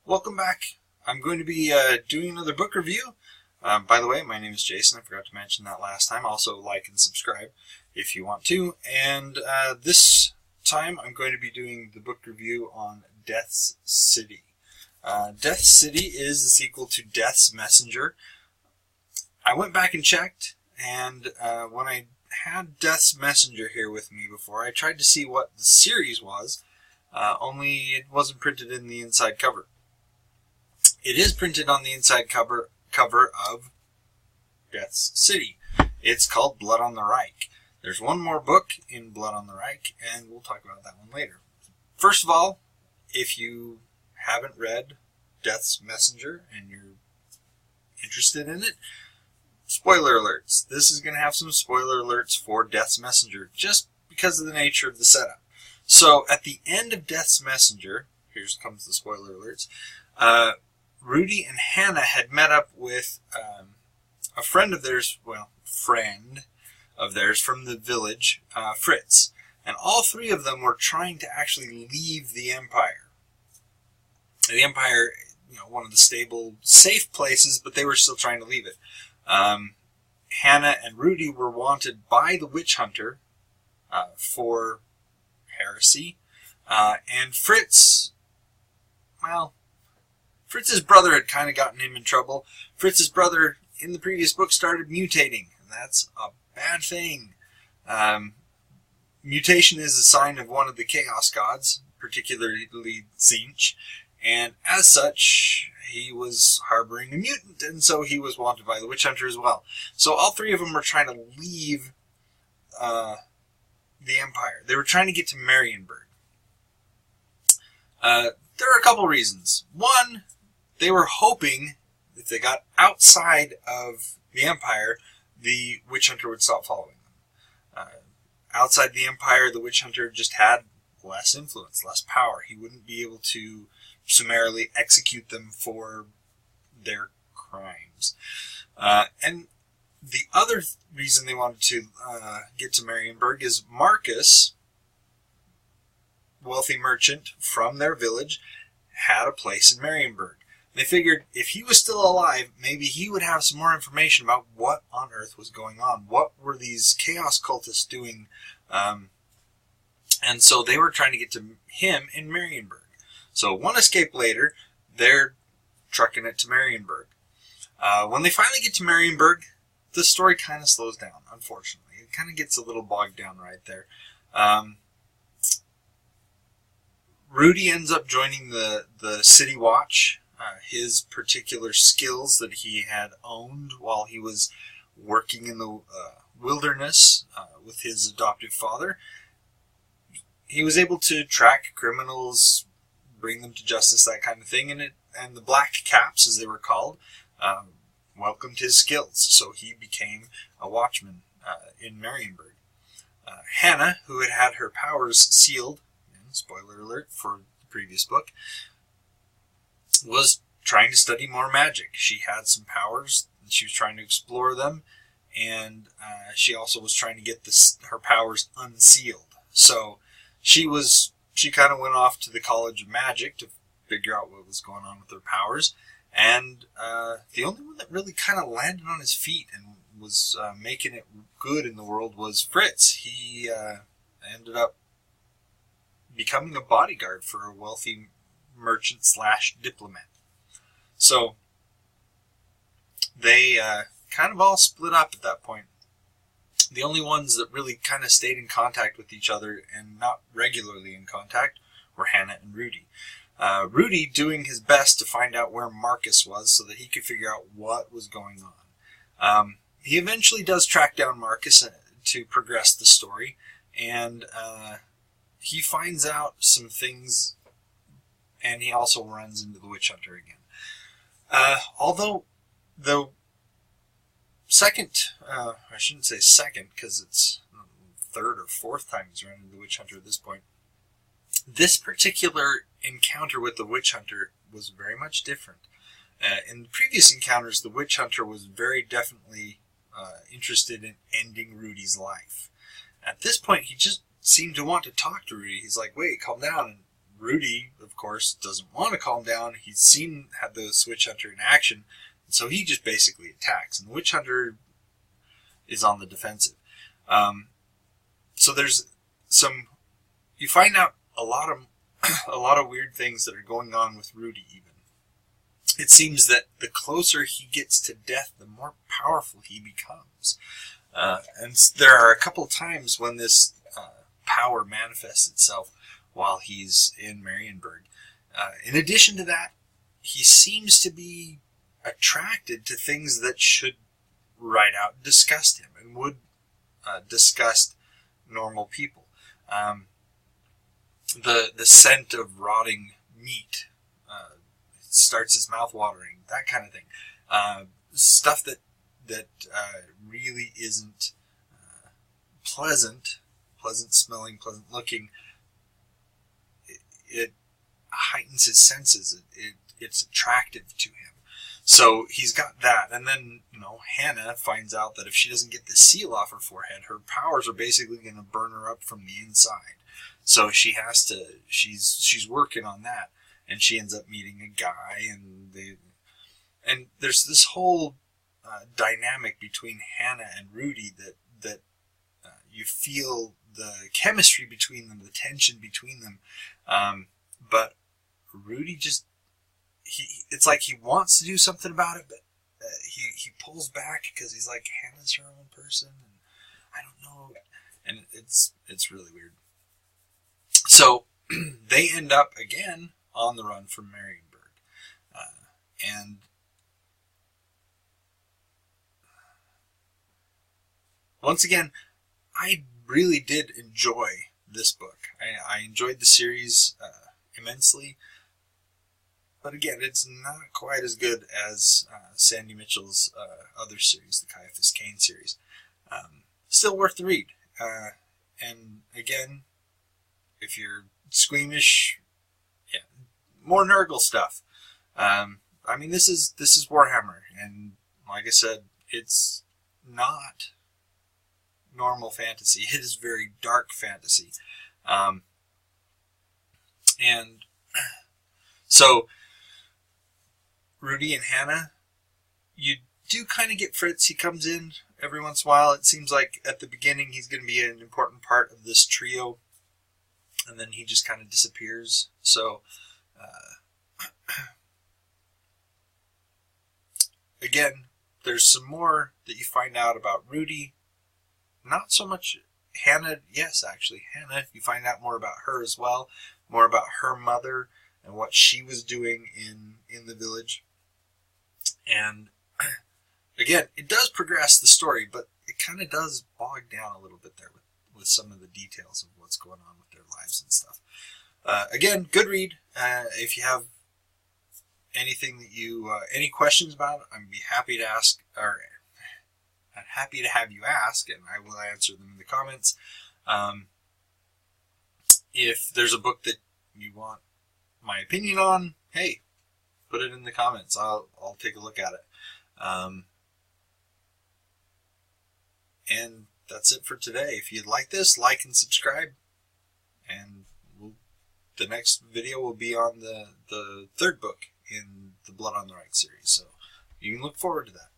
Welcome back. I'm going to be doing another book review. By the way, my name is Jason. I forgot to mention that last time. Also, like and subscribe if you want to. And this time, I'm going to be doing the book review on Death's City. Death's City is the sequel to Death's Messenger. I went back and checked, and when I had Death's Messenger here with me before, I tried to see what the series was, only it wasn't printed in the inside cover. It is printed on the inside cover of Death's City. It's called Blood on the Reich. There's one more book in Blood on the Reich, and we'll talk about that one later. First of all, if you haven't read Death's Messenger and you're interested in it, spoiler alerts. This is going to have some spoiler alerts for Death's Messenger, just because of the nature of the setup. So, at the end of Death's Messenger, here comes the spoiler alerts, Rudy and Hannah had met up with a friend of theirs from the village, Fritz. And all three of them were trying to actually leave the Empire. The Empire, one of the stable, safe places, but they were still trying to leave it. Hannah and Rudy were wanted by the witch hunter for heresy. And Fritz, Fritz's brother had kind of gotten him in trouble. Fritz's brother, in the previous book, started mutating, and that's a bad thing. Mutation is a sign of one of the Chaos Gods, particularly Tzeentch, and as such, he was harboring a mutant, and so he was wanted by the witch hunter as well. So all three of them were trying to leave the Empire. They were trying to get to Marienburg. There are a couple reasons. One, they were hoping if they got outside of the Empire, the witch hunter would stop following them. Outside the Empire, the witch hunter just had less influence, less power. He wouldn't be able to summarily execute them for their crimes. And the other reason they wanted to get to Marienburg is Marcus, wealthy merchant from their village, had a place in Marienburg. They figured if he was still alive, maybe he would have some more information about what on earth was going on. What were these chaos cultists doing? And so they were trying to get to him in Marienburg. So one escape later, they're trucking it to Marienburg. When they finally get to Marienburg, the story kind of slows down, unfortunately. It kind of gets a little bogged down right there. Rudy ends up joining the City Watch. His particular skills that he had owned while he was working in the wilderness with his adoptive father. He was able to track criminals, bring them to justice, that kind of thing. And the Black Caps, as they were called, welcomed his skills. So he became a watchman in Marienburg. Hannah, who had had her powers sealed, spoiler alert for the previous book, was trying to study more magic. She had some powers, and she was trying to explore them, and she also was trying to get her powers unsealed. So she kind of went off to the College of Magic to figure out what was going on with her powers, and the only one that really kind of landed on his feet and was making it good in the world was Fritz. He ended up becoming a bodyguard for a wealthy merchant / diplomat. So they kind of all split up at that point. The only ones that really kind of stayed in contact with each other and not regularly in contact were Hannah and Rudy. Rudy doing his best to find out where Marcus was so that he could figure out what was going on. He eventually does track down Marcus to progress the story, and he finds out some things, and he also runs into the witch hunter again. Although the second, I shouldn't say second, because it's third or fourth time he's run into the witch hunter at this point. This particular encounter with the witch hunter was very much different. In the previous encounters, the witch hunter was very definitely interested in ending Rudy's life. At this point, he just seemed to want to talk to Rudy. He's like, wait, calm down. And Rudy, of course, doesn't want to calm down. He's had the Witch Hunter in action, and so he just basically attacks. And the Witch Hunter is on the defensive. So there's you find out a lot of weird things that are going on with Rudy. Even it seems that the closer he gets to death, the more powerful he becomes. And there are a couple times when this power manifests itself while he's in Marienburg. In addition to that, he seems to be attracted to things that should right out disgust him and would disgust normal people. The scent of rotting meat starts his mouth watering, that kind of thing. Stuff that really isn't pleasant smelling, pleasant looking. It heightens his senses. It's attractive to him. So he's got that. And then, Hannah finds out that if she doesn't get the seal off her forehead, her powers are basically going to burn her up from the inside. So she's working on that. And she ends up meeting a guy, and there's this whole dynamic between Hannah and Rudy that you feel the chemistry between them, the tension between them. But Rudy just, it's like he wants to do something about it, but he pulls back because he's like, Hannah's her own person, and I don't know. And it's really weird. So they end up again on the run from Marienburg. And once again, I really did enjoy this book. I enjoyed the series immensely. But again, it's not quite as good as Sandy Mitchell's other series, the Caiaphas Cain series. Still worth the read. And again, if you're squeamish, yeah, more Nurgle stuff. I mean, this is Warhammer, and like I said, it's not normal fantasy. It is very dark fantasy. And so Rudy and Hannah, you do kind of get Fritz. He comes in every once in a while. It seems like at the beginning he's going to be an important part of this trio, and then he just kind of disappears. So again, there's some more that you find out about Rudy. Not so much Hannah. Yes, actually, Hannah. You find out more about her as well. More about her mother and what she was doing in the village. And again, it does progress the story, but it kind of does bog down a little bit there with some of the details of what's going on with their lives and stuff. Again, good read. If you have anything that any questions about it, I'd be happy to ask, or I'm happy to have you ask, and I will answer them in the comments. If there's a book that you want my opinion on, hey, put it in the comments. I'll take a look at it. And that's it for today. If you'd like this, like and subscribe. And the next video will be on the third book in the Blood on the Right series. So you can look forward to that.